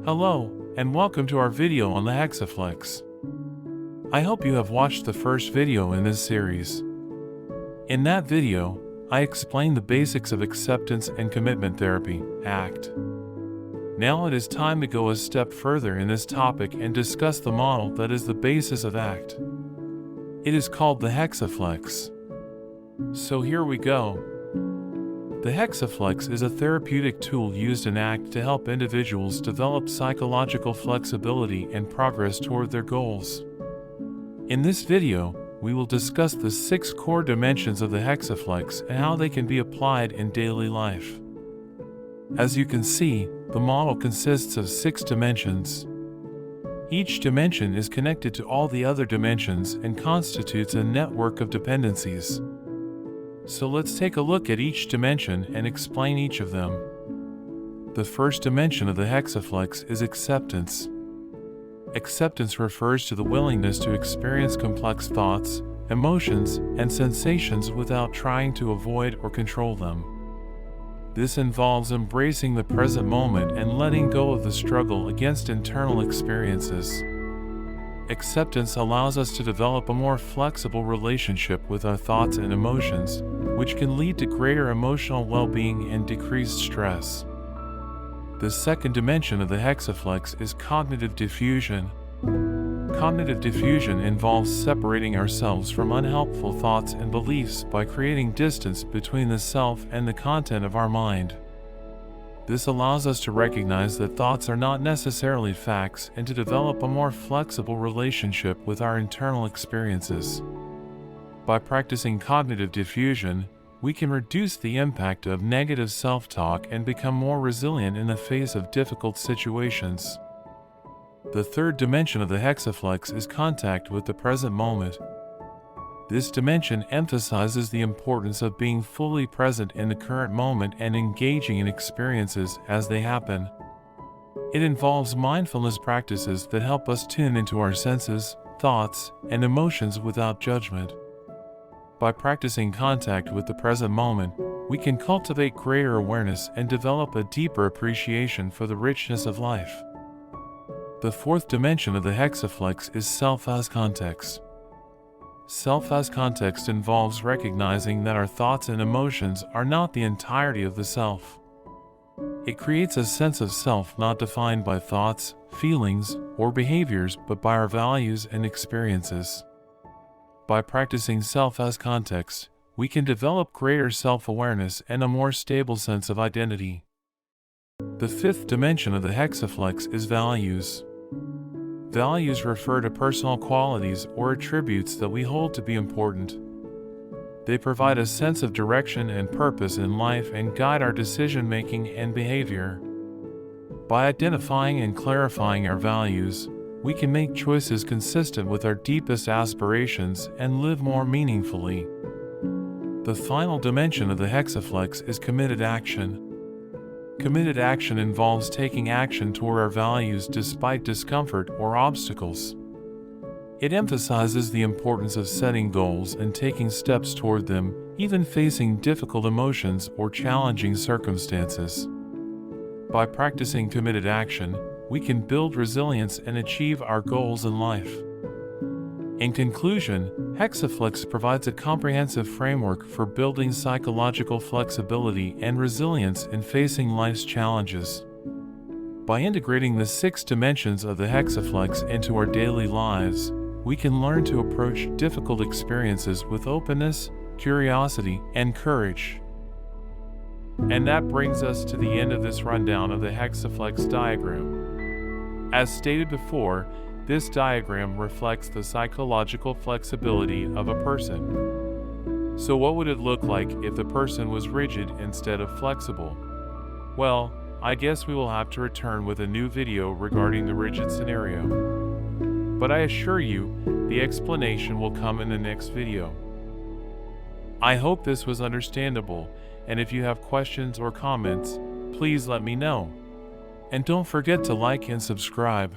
Hello, and welcome to our video on the hexaflex. I hope you have watched the first video in this series. In that video, I explained the basics of acceptance and commitment therapy, ACT. Now it is time to go a step further in this topic and discuss the model that is the basis of ACT. It is called the hexaflex. So here we go. The hexaflex is a therapeutic tool used in ACT to help individuals develop psychological flexibility and progress toward their goals. In this video, we will discuss the 6 core dimensions of the hexaflex and how they can be applied in daily life. As you can see, the model consists of 6 dimensions. Each dimension is connected to all the other dimensions and constitutes a network of dependencies. So let's take a look at each dimension and explain each of them. The first dimension of the hexaflex is acceptance. Acceptance refers to the willingness to experience complex thoughts, emotions, and sensations without trying to avoid or control them. This involves embracing the present moment and letting go of the struggle against internal experiences. Acceptance allows us to develop a more flexible relationship with our thoughts and emotions, which can lead to greater emotional well-being and decreased stress. The second dimension of the hexaflex is cognitive defusion. Cognitive defusion involves separating ourselves from unhelpful thoughts and beliefs by creating distance between the self and the content of our mind. This allows us to recognize that thoughts are not necessarily facts and to develop a more flexible relationship with our internal experiences. By practicing cognitive defusion, we can reduce the impact of negative self-talk and become more resilient in the face of difficult situations. The third dimension of the hexaflex is contact with the present moment. This dimension emphasizes the importance of being fully present in the current moment and engaging in experiences as they happen. It involves mindfulness practices that help us tune into our senses, thoughts, and emotions without judgment. By practicing contact with the present moment, we can cultivate greater awareness and develop a deeper appreciation for the richness of life. The fourth dimension of the hexaflex is self as context. Self as context involves recognizing that our thoughts and emotions are not the entirety of the self. It creates a sense of self not defined by thoughts, feelings, or behaviors but by our values and experiences. By practicing self as context, we can develop greater self-awareness and a more stable sense of identity. The fifth dimension of the hexaflex is values. Values refer to personal qualities or attributes that we hold to be important. They provide a sense of direction and purpose in life and guide our decision-making and behavior. By identifying and clarifying our values, we can make choices consistent with our deepest aspirations and live more meaningfully. The final dimension of the hexaflex is committed action. Committed action involves taking action toward our values despite discomfort or obstacles. It emphasizes the importance of setting goals and taking steps toward them, even facing difficult emotions or challenging circumstances. By practicing committed action, we can build resilience and achieve our goals in life. In conclusion, hexaflex provides a comprehensive framework for building psychological flexibility and resilience in facing life's challenges. By integrating the 6 dimensions of the hexaflex into our daily lives, we can learn to approach difficult experiences with openness, curiosity, and courage. And that brings us to the end of this rundown of the hexaflex diagram. As stated before, this diagram reflects the psychological flexibility of a person. So what would it look like if the person was rigid instead of flexible? Well, I guess we will have to return with a new video regarding the rigid scenario. But I assure you, the explanation will come in the next video. I hope this was understandable, and if you have questions or comments, please let me know. And don't forget to like and subscribe.